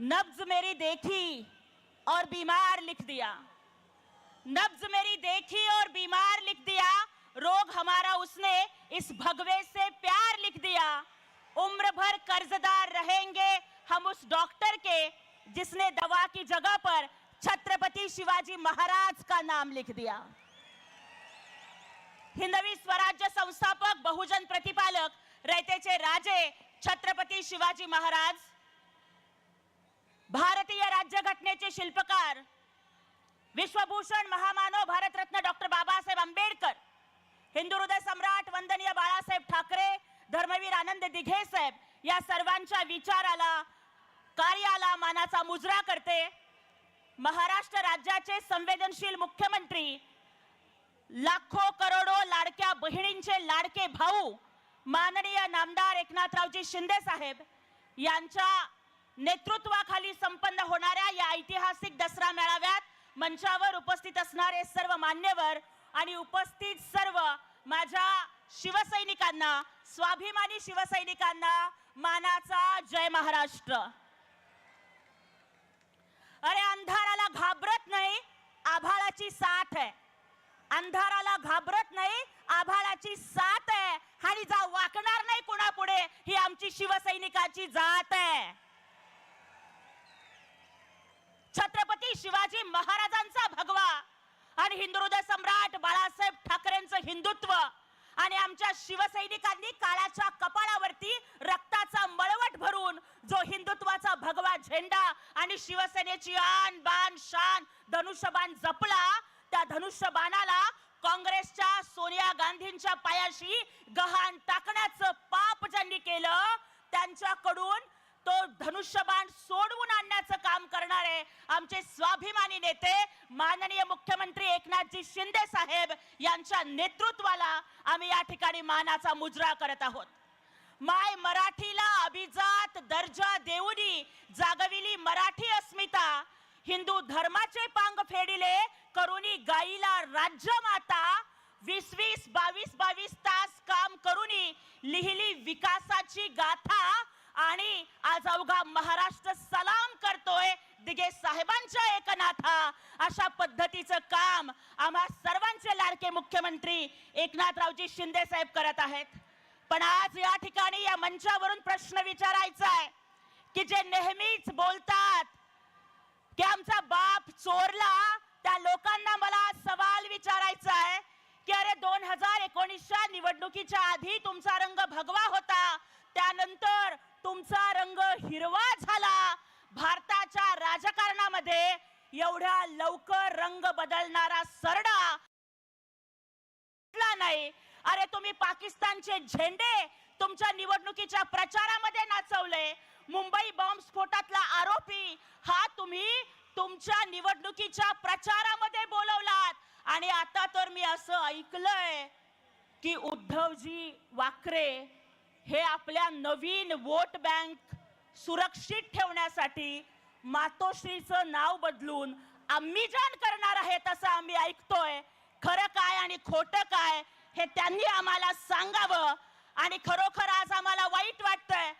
नब्ज मेरी देखी और बीमार लिख दिया, नब्ज मेरी देखी और बीमार लिख दिया, रोग हमारा उसने इस भगवे से प्यार लिख दिया। उम्र भर कर्जदार रहेंगे हम उस डॉक्टर के जिसने दवा की जगह पर छत्रपति शिवाजी महाराज का नाम लिख दिया। हिंदवी स्वराज्य संस्थापक, बहुजन प्रतिपालक, रयतेचे राजे छत्रपती शिवाजी महाराज, भारतीय राज्यघटनेचे शिल्पकार, विश्वभूषण महामानव भारतरत्न डॉक्टर बाबासाहेब आंबेडकर, हिंदू हृदय सम्राट वंदनीय बाळासाहेब ठाकरे, धर्मवीर आनंद दिघे साहेब या सर्वांच्या विचाराला, कार्याला मानाचा मुजरा करते। महाराष्ट्र राज्याचे संवेदनशील मुख्यमंत्री, लाखो करोडो लाडक्या बहिणींचे लाडके भाऊ माननीय नामदार एकनाथरावजी शिंदे साहेब यांच्या नेतृत्वाखाली संपन्न होणाऱ्या या ऐतिहासिक दसरा मेळाव्यात मंचावर उपस्थित असणारे सर्व मान्यवर आणि उपस्थित सर्व माझ्या शिवसैनिकांना, स्वाभिमानी शिवसैनिकांना मानाचा जय महाराष्ट्र। अरे अंधाराला घाबरत नाही, आभाळाची साथ आहे। अंधाराला घाबरत नाही, आभाळाची साथ आहे आणि जा वाकणार नाही कोणापुढे, ही आमची शिवसैनिकाची जात आहे। छत्रपती शिवाजी महाराजांचा भगवा आणि हिंदू हृदय सम्राट बाळासाहेब ठाकरेंचं हिंदुत्व आणि आमच्या शिवसैनिकांनी काळाच्या कपाळावरती रक्ताचा मळवट भरून जो हिंदुत्वाचा भगवा झेंडा आणि शिवसेनेची आन बान शान धनुष्यबाण जपला, त्या धनुष्यबाणाला काँग्रेसच्या सोनिया गांधींच्या पायाशी गहाण टाकण्याचं पाप ज्यांनी केलं, त्यांच्याकडून तो धनुष्यबाण सोडवून आणण्याचं काम करणारे आमचे स्वाभिमानी नेते माननीय मुख्यमंत्री एकनाथजी शिंदे साहेब यांच्या नेतृत्वाला आम्ही या ठिकाणी मानाचा मुजरा करत आहोत। माय मराठीला अभिजात दर्जा देऊनी जागविली मराठी अस्मिता, हिंदू धर्माचे पांग फेडिले करुणी गाईला राज्य माता, 20-20, 22-22 तास काम करुणी लिहिली विकासाची गाथा आणि आज अवघा महाराष्ट्र सलाम करतोय दिघे साहेबांच्या एकनाथा। अशा पद्धतीचं काम आम्हा सर्वांचे लाडके मुख्यमंत्री एकनाथरावजी शिंदे साहेब करत आहेत। पण आज या ठिकाणी या मंचावरून प्रश्न विचारायचा आहे की जे नेहमीच बोलतात की आमचा बाप चोरला, त्या लोकांना मला सवाल विचारायचा आहे की अरे 2019च्या निवडणुकीच्या आधी तुमचा रंग भगवा होता, त्यानंतर तुमचा रंग हिरवा झाला। भारताच्या राजकारणामध्ये एवढ्या लवकर रंग बदलणारा सरडा नाही। अरे तुम्ही पाकिस्तानचे झेंडे तुमच्या निवडणुकीच्या प्रचारामध्ये नाचवले, मुंबई बॉम्बस्फोटातला आरोपी हा तुम्ही तुमच्या निवडणुकीच्या प्रचारामध्ये बोलवलात आणि आता तर मी असं ऐकलंय की उद्धवजी वाकरे हे आपल्या नवीन वोट बँक सुरक्षित ठेवण्यासाठी मातोश्रीचं नाव बदलून अम्मीजान करणार आहेत असं आम्ही ऐकतोय। खरं काय आणि खोटं काय हे त्यांनी आम्हाला सांगावं। आणि खरोखर आज आम्हाला वाईट वाटतंय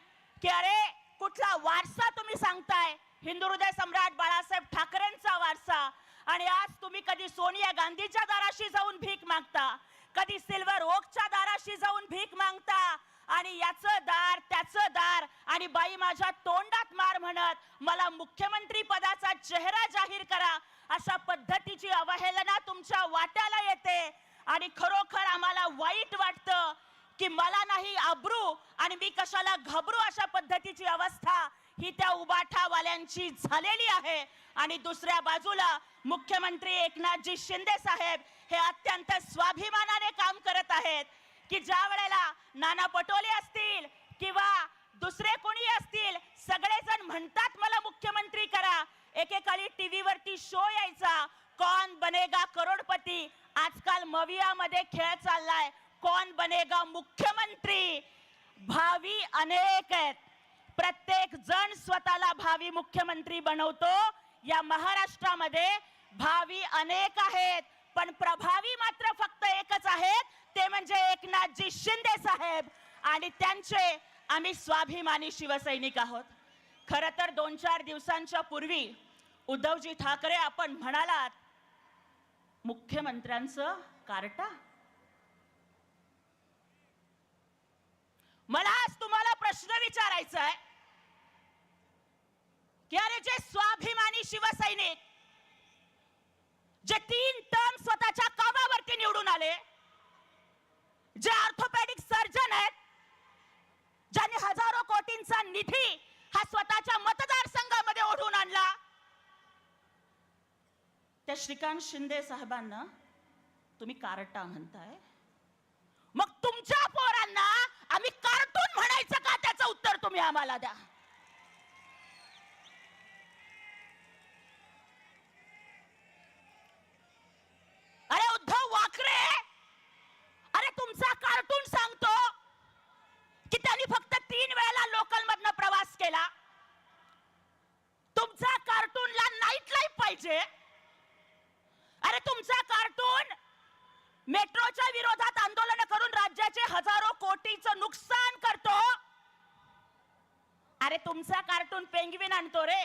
की अरे कुठला वारसा तुम्ही सांगताय, हिंदू हृदय सम्राट बाळासाहेब ठाकरेंचा वारसा, आणि आज तुम्ही कधी सोनिया गांधीच्या दाराशी जाऊन भीक मागता, कधी सिल्वर ओकच्या दाराशी जाऊन भीक मागता आणि याचं दार त्याचं दार आणि बाई माझ्या तोंडात मार म्हणत मला मुख्यमंत्री पदाचा चेहरा जाहीर करा, अशा पद्धतीची अवहेलना तुमच्या वाट्याला येते। आणि खरोखर आम्हाला वाईट वाटतं की मला नाही आबरू आणि मी कशाला घाबरू, अशा पद्धतीची अवस्था ही त्या उबाठावाल्यांची झालेली आहे। आणि दुसऱ्या बाजूला मुख्यमंत्री एकनाथजी शिंदे साहेब हे अत्यंत स्वाभिमानाने काम करत आहेत की ज्या वेळेला नाना पटोले असतील किंवा दुसरे कोणी असतील, सगळेजण म्हणतात मला मुख्यमंत्री करा। एकेकाळी टीव्हीवरती शो यायचा कौन बनेगा करोडपती, आजकाल मवियामध्ये खेळ चाललाय कौन बनेगा मुख्यमंत्री। भावी अनेक आहेत, प्रत्येक जण स्वतःला भावी मुख्यमंत्री बनवतो। या महाराष्ट्रामध्ये भावी अनेक आहेत पण प्रभावी मात्र फक्त एकच आहेत, ते म्हणजे एकनाथजी शिंदे साहेब आणि त्यांचे आम्ही स्वाभिमानी शिवसैनिक आहोत। खरं तर 2-4 दिवसांच्या पूर्वी उद्धवजी ठाकरे आपण म्हणालात मुख्यमंत्र्यांचं कार्टा. मला आज तुम्हाला प्रश्न विचारायचा आहे की अरे जे स्वाभिमानी शिवसैनिक जे 3 टर्म स्वतःच्या कामावरती निवडून आले, जे ऑर्थोपेडिक सर्जन आहेत, ज्यांनी हजारो कोटींचा निधी हा स्वतःच्या मतदारसंघामध्ये ओढून आणला, त्या श्रीकांत शिंदे साहेबांना तुम्ही कार्टा म्हणताय. मग तुमच्या पोरांना आम्ही कार्टून म्हणायचं का? त्याचं उत्तर तुम्ही आम्हाला द्या. अरे उद्धव वाकरे, अरे तुमचा कार्टून सांगतो की त्यांनी फक्त 3 वेळेला लोकल मधनं प्रवास केला. तुमचा कार्टूनला नाईट लाईफ पाहिजे. अरे तुमचा कार्टून मेट्रोच्या विरोधात आंदोलन करून राज्याचे हजारो कोटीचं नुकसान करतो. अरे तुमचा कार्टून पेंग्विन आणतो रे.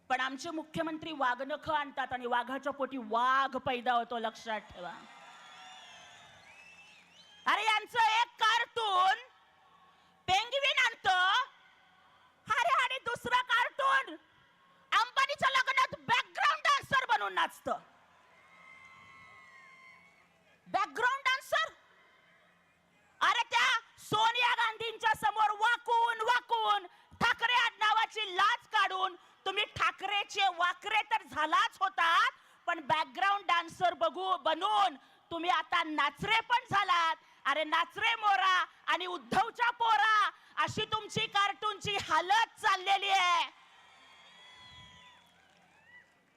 पण आमचे मुख्यमंत्री वाघनखं आणतात आणि वाघाच्या पोटी वाघ पैदा होतो, लक्षात ठेवा. अरे यांचं एक कार्टून पेंग्विन आणतं, अरे आणि दुसरं कार्टून अंबानीच्या लग्नात बॅकग्राऊंड डान्सर बनून नाचतं. Background dancer. अरे त्या सोनिया गांधींच्या समोर वाकून वाकून ठाकरे आडनावाची लाज काढून तुम्ही ठाकरेचे वाकरे तर झालाच होतात, पण बॅकग्राऊंड डान्सर बनून तुम्ही आता नाचरे पण झालात. अरे नाचरे मोरा आणि उद्धवच्या पोरा, अशी तुमची कार्टूनची हालत चाललेली आहे.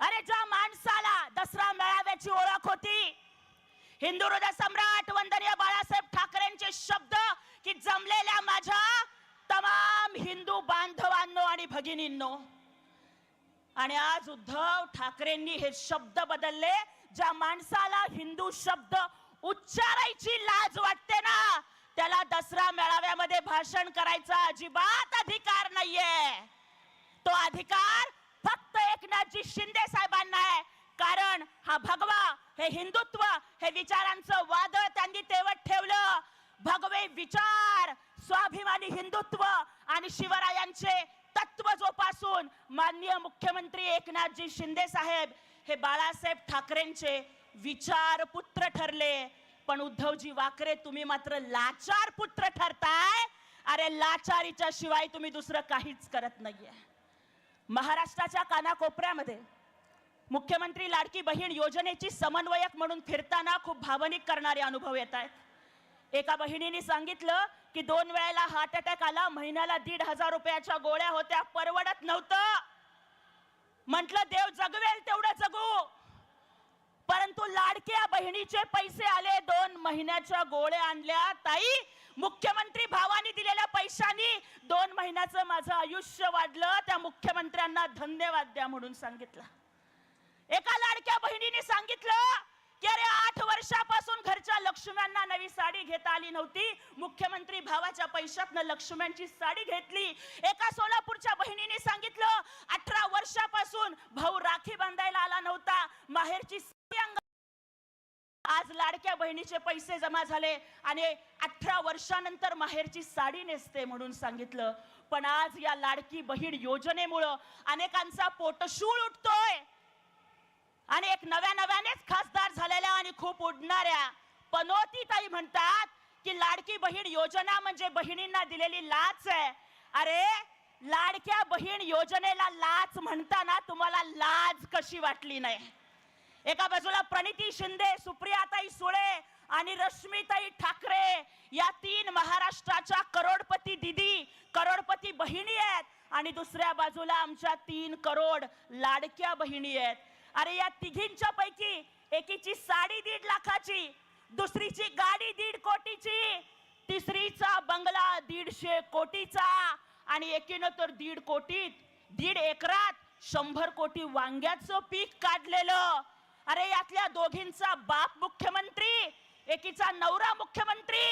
अरे ज्या माणसाला दसरा मेळाव्याची ओळख होती, हिंदू हृदय सम्राट वंदनीय बाळासाहेब ठाकरेंचे शब्द की जमलेल्या माझ्या तमाम हिंदू बांधवांनो आणि भगिनींनो, आणि आज उद्धव ठाकरेंनी हे शब्द बदलले. ज्या माणसाला हिंदू शब्द उच्चारायची लाज वाटते ना, त्याला दसरा मेळाव्यामध्ये भाषण करायचा अजिबात अधिकार नाहीये. तो अधिकार फक्त एकनाथजी शिंदे साहेबांना आहे. कारण हा भगवा, हे हिंदुत्व, हे विचारांचं वादळ त्यांनी तेवत ठेवलं. भगवे विचार, स्वाभिमानी हिंदुत्व आणि शिवरायांचे तत्व जोपासून माननीय मुख्यमंत्री एकनाथजी शिंदे साहेब हे बाळासाहेब ठाकरेंचे विचार पुत्र ठरले. पण उद्धवजी वाकरे, तुम्ही मात्र लाचार पुत्र ठरताय. अरे लाचारीच्या शिवाय तुम्ही दुसरं काहीच करत नाहीये. महाराष्ट्राच्या कानाकोपऱ्यामध्ये मुख्यमंत्री लाडकी बहीण योजनेची समन्वयक म्हणून फिरताना खूप भावनिक करणारे अनुभव येत आहेत. एका बहिणीने सांगितलं की 2 वेळेला हार्ट अटॅक आला, महिन्याला 1,500 रुपयाच्या गोळ्या होत्या, परवडत नव्हतं. म्हटलं देव जगवेल तेवढं जगू, परंतु लाडक्या बहिणीचे पैसे आले, 2 महिन्याच्या गोळ्या आणल्या. ताई, मुख्यमंत्री भावानी दिलेल्या पैशांनी 2 महिन्याचं माझं आयुष्य वाढलं, त्या मुख्यमंत्र्यांना धन्यवाद द्या म्हणून सांगितलं. एका लाडक्या बहिणीने सांगितलं की अरे 8 वर्षापासून घरच्या लक्ष्म्यांना नवी साडी घेता आली नव्हती, मुख्यमंत्री भावाच्या पैशातनं लक्ष्म्यांची साडी घेतली. एका सोलापूरच्या बहिणीने सांगितलं 18 वर्षापासून भाऊ राखी बांधायला आला नव्हता, माहेरची साडी आज लाडक्या बहिणीचे पैसे जमा झाले आणि 18 वर्षानंतर माहेरची साडी नेसते म्हणून सांगितलं. पण आज या लाडकी बहीण योजनेमुळे अनेकांचा पोटशूळ उठतोय आणि एक नव्यानेच खासदार झालेल्या आणि खूप उडणाऱ्या पनोती ताई म्हणतात की लाडकी बहीण योजना म्हणजे बहिणींना दिलेली लाच आहे. अरे लाडक्या बहीण योजनेला लाच म्हणताना तुम्हाला लाज कशी वाटली नाही? एका बाजूला प्रणिती शिंदे, सुप्रियाताई सुळे आणि रश्मीताई ठाकरे या 3 महाराष्ट्राच्या करोडपती दिदी, करोडपती बहिणी आहेत आणि दुसऱ्या बाजूला आमच्या 3 करोड लाडक्या बहिणी आहेत. अरे या तिघींच्या पैकी एकीची साडी 1.5 लाखाची, दुसरीची गाडी 1.5 कोटीची, तिसरीचा बंगला 150 कोटीचा आणि एकीनं तर 1.5 कोटीत 1.5 एकरात 100 कोटी वांग्याचं पीक काढलेलं. अरे यातल्या दोघींचा बाप मुख्यमंत्री, एकीचा नवरा मुख्यमंत्री,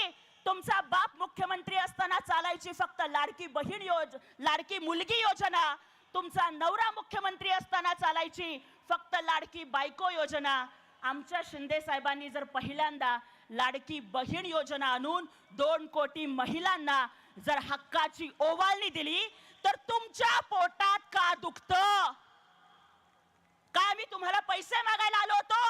तुमचा बाप मुख्यमंत्री असताना चालायची फक्त लाडकी मुलगी योजना, तुमचा नवरा मुख्यमंत्री असताना चालायची फक्त लाडकी बायको योजना. आमच्या शिंदे साहेबांनी जर पहिल्यांदा लाडकी बहीण योजना आणून 2 कोटी महिलांना जर हक्काची ओवाळणी दिली तर तुमच्या पोटात का दुखतं? काय मी तुम्हाला पैसे मागायला आलो होतो?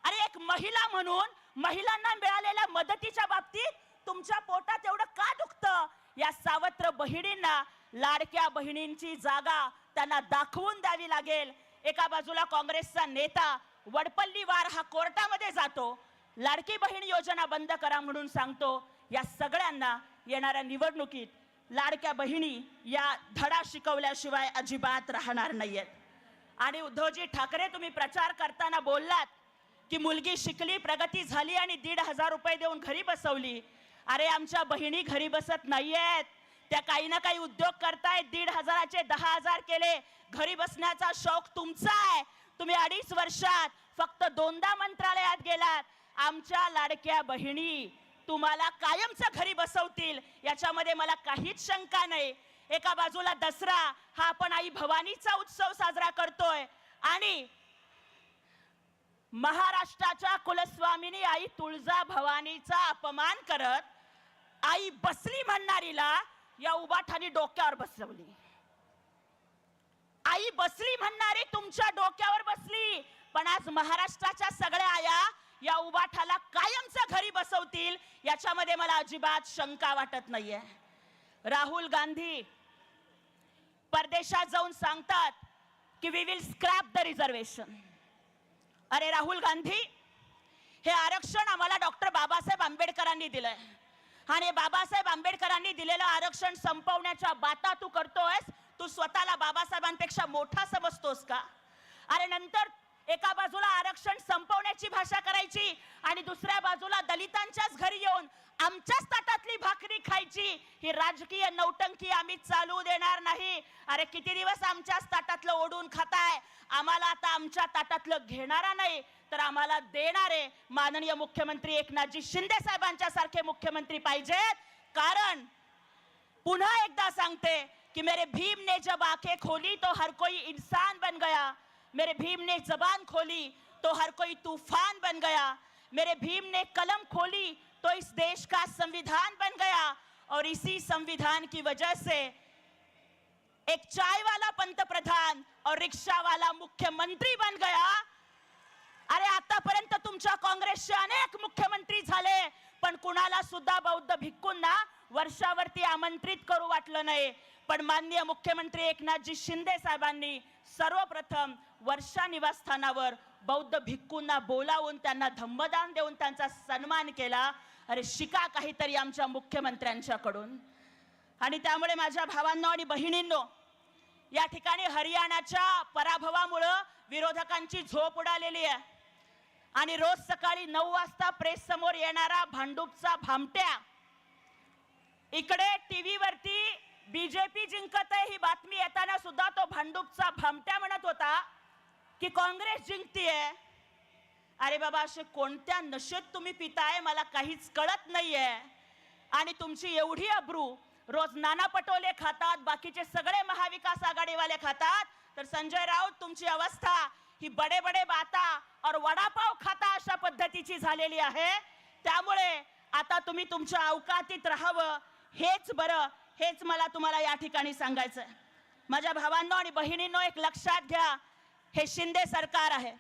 अरे एक महिला म्हणून महिलांना मिळालेल्या मदतीच्या बाबतीत तुमच्या पोटात एवढं का दुखतं? या सावत्र बहिणींना लाडक्या बहिणींची जागा त्यांना दाखवून द्यावी लागेल. एका बाजूला काँग्रेसचा नेता वडपल्लीवार हा कोर्टामध्ये जातो, लाडकी बहीण योजना बंद करा म्हणून सांगतो. या सगळ्यांना येणाऱ्या निवडणुकीत लाडक्या बहिणी या धडा शिकवल्याशिवाय अजिबात राहणार नाहीयेत. आणि उद्धवजी ठाकरे, तुम्ही प्रचार करताना बोललात की मुलगी शिकली, प्रगती झाली आणि 1,500 रुपये देऊन घरी बसवली. अरे आमच्या बहिणी घरी बसत नाहीयेत, त्या काही ना काही उद्योग करतायत. 1,500चे 10,000 केले. घरी बसण्याचा शौक तुमचा आहे. तुम्ही 2.5 वर्षात फक्त 2दा मंत्रालयात गेलात. आमच्या लाडक्या बहिणी तुम्हाला कायमचं घरी बसवतील याच्यामध्ये मला काहीच शंका नाही. एका बाजूला दसरा हा आपण आई भवानीचा उत्सव साजरा करतोय आणि महाराष्ट्राच्या कुलस्वामिनी आई तुळजा भवानीचा अपमान करत आई बसली म्हणणारीला या उबाठानी डोक्यावर बसवली. आई बसली म्हणणारी तुमच्या डोक्यावर बसली, पण आज महाराष्ट्राच्या सगळ्या आया या उबाठाला कायमचं घरी बसवतील याच्यामध्ये मला अजिबात शंका वाटत नाहीये. राहुल गांधी परदेशात जाऊन सांगतात की we will scrap the reservation. अरे राहुल गांधी, हे आरक्षण आम्हाला डॉक्टर बाबासाहेब आंबेडकरांनी दिलंय आणि बाबासाहेब आंबेडकरांनी दिलेलं आरक्षण संपवण्याच्या बाता तू करतोयस. तू स्वतःला बाबासाहेबांपेक्षा मोठा समजतोस का? अरे नंतर एका बाजूला आरक्षण संपवण्याची भाषा करायची आणि दुसऱ्या बाजूला दलितांच्याच घरी येऊन आमच्याच ताटातली भाकरी खायची. ही राजकीय नौटंकी आम्ही चालू देणार नाही. अरे किती दिवस आमच्याच ताटातलं ओढून खाताय? आम्हाला आता आमच्या ताटातलं घेणारा नाही तर आम्हाला देणारे माननीय मुख्यमंत्री एकनाथजी शिंदे साहेबांच्या सारखे मुख्यमंत्री पाहिजेत. कारण पुन्हा एकदा सांगते कि मेरे भीम ने जब आंखें खोली तो हर कोई इंसान बन गया. मेरे भीम ने जबान खोली तो हर कोई तूफान बन गया. मेरे भीम ने कलम खोली तो इस देश का संविधान बन गया. और इसी संविधान की वजह से एक चाय वाला पंतप्रधान और रिक्शा वाला मुख्यमंत्री बन गया. अरे आतापर्यंत तुमच्या काँग्रेसचे अनेक मुख्यमंत्री झाले, पण कुणाला सुद्धा बौद्ध भिक्खूंना वर्षावरती आमंत्रित करू वाटलं नाही. पण माननीय मुख्यमंत्री एकनाथजी शिंदे साहेबांनी सर्वप्रथम वर्षा निवासस्थानावर बौद्ध भिक्खूंना बोलावून त्यांना धम्मदान देऊन त्यांचा सन्मान केला. अरे शिका काहीतरी आमच्या मुख्यमंत्र्यांच्याकडून. आणि त्यामुळे माझ्या भावांनो आणि बहिणींनो, या ठिकाणी हरियाणाच्या पराभवामुळे विरोधकांची झोप उडालेली आहे आणि रोज सकाळी 9 वाजता प्रेस समोर येणारा भांडूपचा भामट्या इकडे टीव्ही वरती बीजेपी जिंकत आहे ही बातमी येताना सुद्धा तो भांडूपचा भामट्या म्हणत होता की काँग्रेस जिंकतीये. अरे बाबा, असे कोणत्या नशेत तुम्ही पिताय मला काहीच कळत नाहीये. आणि तुमची एवढी अब्रू, रोज नाना पटोले खातात, बाकीचे सगळे महाविकास आघाडीवाले खातात, तर संजय राऊत तुमची अवस्था ही बडे बडे बाता और वडापाव खाता अशा पद्धतीची झालेली आहे. त्यामुळे आता तुम्ही तुमच्या अवकातीत राहावं हेच बरं. हेच मला तुम्हाला या ठिकाणी सांगायचं आहे. माझ्या भावांनो आणि बहिणींनो, एक लक्षात घ्या, हे शिंदे सरकार आहे.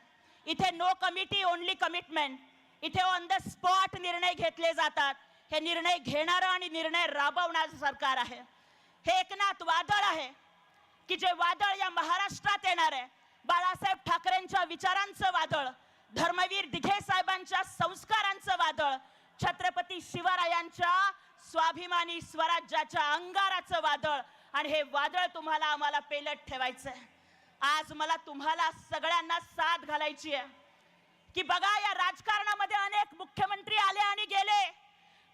इथे नो कमिटी ओनली कमिटमेंट. इथे ऑन द स्पॉट निर्णय घेतले जातात. हे निर्णय घेणारं आणि निर्णय राबवणारं सरकार आहे. हे एकनाथ वादळ आहे की जे वादळ या महाराष्ट्रात येणार आहे. बाळासाहेब ठाकरेंच्या विचारांचं वादळ, धर्मवीर दिघे साहेबांच्या संस्कारांचं वादळ, छत्रपती शिवरायांच्या स्वाभिमानी स्वराज्याच्या अंगाराचं वादळ. आणि हे वादळ तुम्हाला आम्हाला पेलत ठेवायचं आहे. आज मला तुम्हाला सगळ्यांना साथ घालायची आहे की बघा, या राजकारणामध्ये अनेक मुख्यमंत्री आले आणि गेले,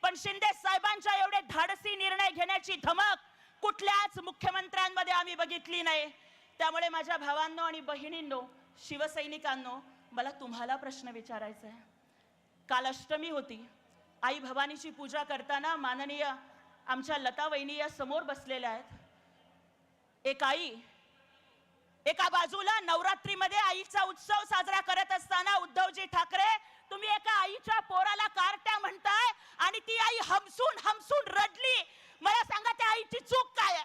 पण शिंदे साहेबांच्या एवढे धाडसी निर्णय घेण्याची धमक कुठल्याच मुख्यमंत्र्यांमध्ये आम्ही बघितली नाही. त्यामुळे माझ्या भावांनो आणि बहिणींनो, शिवसैनिकांनो, मला तुम्हाला प्रश्न विचारायचा आहे. काल अष्टमी होती. आई भवानीची पूजा करताना माननीय आमच्या लता वहिनी या समोर बसलेल्या आहेत। एक आई एका बाजूला नवरात्रीमध्ये आईचा उत्सव साजरा करत असताना उद्धवजी ठाकरे तुम्ही एका आईच्या पोराला कारट्या म्हणताय आणि ती आई हमसून हमसून रडली। मला सांगा त्या आईची चूक काय आहे?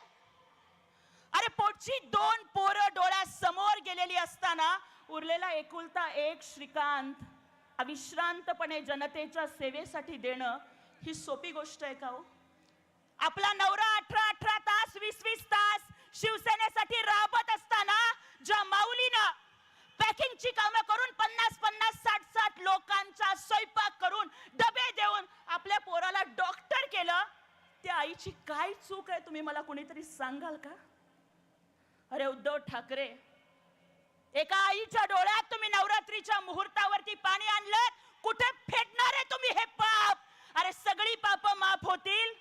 अरे पोटची 2 पोरं डोळ्यासमोर गेलेली असताना उरलेला एकुलता एक श्रीकांत अविश्रांतपणे जनतेच्या सेवेसाठी देणं ही सोपी गोष्ट आहे का हो? आपला नवरा 18 तास 20 तास शिवसेनेसाठी राबत असताना ज्या माऊलीनं पॅकिंगची कामं करून 50 60 लोकांचा स्वयंपाक करून डबे देऊन आपल्या पोराला डॉक्टर केलं, त्या आईची काय चूक आहे तुम्ही मला कोणीतरी सांगाल का? अरे उद्धव ठाकरे, एका आईच्या डोळ्यात तुम्ही नवरात्रीच्या मुहूर्तावरती पाणी आणलं, कुठे फेडणार आहे तुम्ही हे पाप? अरे सगळी पाप माफ होतील,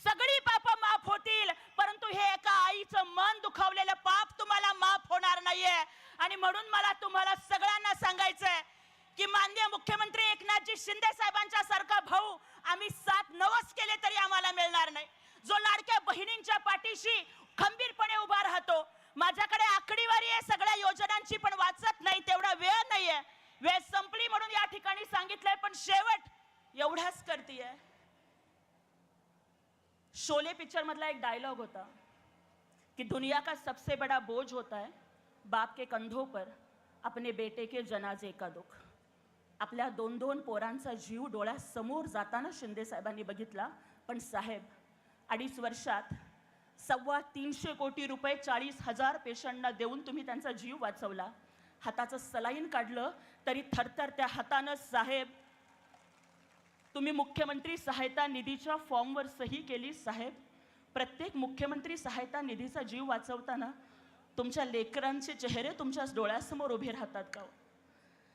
सगळी पाप माफ होतील, परंतु हे एका आईचं मन दुखावलेलं पाप तुम्हाला माफ होणार नाहीये। आणि म्हणून मला तुम्हाला सगळ्यांना सांगायचंय की माननीय मुख्यमंत्री एकनाथजी शिंदे साहेबांच्या सारखा भाऊ आम्ही 7 नवस केले तरी आम्हाला मिळणार नाही, जो लाडक्या बहिणींच्या पाठीशी खंबीरपणे उभा राहतो। माझ्याकडे आकडेवारी आहे सगळ्या योजनांची, पण वाचत नाही तेवढा वेळ नाहीये, वेळ संपली म्हणून या ठिकाणी सांगितलंय, पण शेवट एवढाच करतीये। शोले पिक्चर मधला एक डायलॉग होता कि दुनिया का सबसे बड़ा बोझ होता है बाप के कंधों पर अपने बेटे के जनाजे का दुख। आपल्या 2 पोरांचा जीव डोळ्यासमोर जाताना शिंदे साहेबांनी बघितला, पण साहेब 2.5 वर्षात 325 कोटी रुपये 40,000 पेशंटना देऊन तुम्ही त्यांचा जीव वाचवला। हाताचं सलाईन काढलं तरी थरथर त्या हातानं साहेब तुम्ही मुख्यमंत्री सहायता निधीच्या फॉर्मवर सही केली। साहेब प्रत्येक मुख्यमंत्री सहायता निधीचा जीव वाचवताना तुमच्या लेकरांचे चेहरे तुमच्या डोळ्यासमोर उभे राहतात का?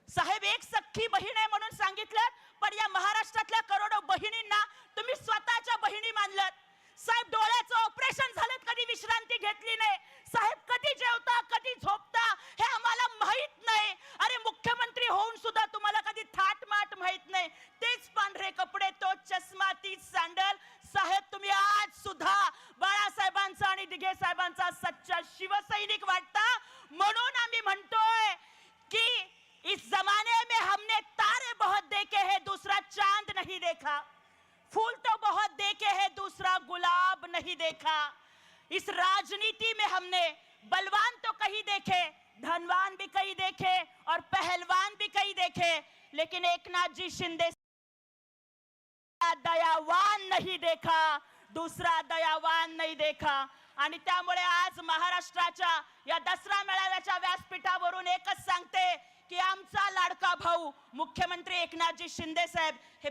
साहेब एक सख्खी बहीण आहे म्हणून सांगितलं, पण या महाराष्ट्रातल्या करोडो बहिणींना तुम्ही स्वतःच्या बहिणी मानलात। साहेब डोळ्याचं ऑपरेशन झालं कधी विश्रांती घेतली नाही। साहेब कधी जेवता कधी झोपता हे आम्हाला माहित नाही। अरे मुख्यमंत्री होऊन सुद्धा तुम्हाला कधी थाटमाट माहित नाही, तेच पांढरे कपडे तो चष्मा तीच सॅन्डल। साहेब तुम्ही आज सुद्धा बाळासाहेबांचा आणि दिघे साहेबांचा सच्चा शिवसैनिक वाटता, म्हणून आम्ही म्हणतोय की इस जमाने में हमने तारे बहुत देखे हैं दूसरा चांद नहीं देखा, फूल तो बहुत देखे हैं दूसरा गुलाब नहीं देखा। इस राजनीति में हमने बलवान तो कहीं देखे, धनवान भी कहीं देखे और पहलवान भी कहीं देखे, लेकिन एकनाथ जी शिंदे दयावान नहीं देखा, दूसरा दयावान नहीं देखा। आणि त्यामुळे आज महाराष्ट्राच्या या दसरा मेळाव्याच्या व्यासपीठावरून एकच सांगते की आमचा लाडका भाऊ मुख्यमंत्री एकनाथजी शिंदे साहेब हे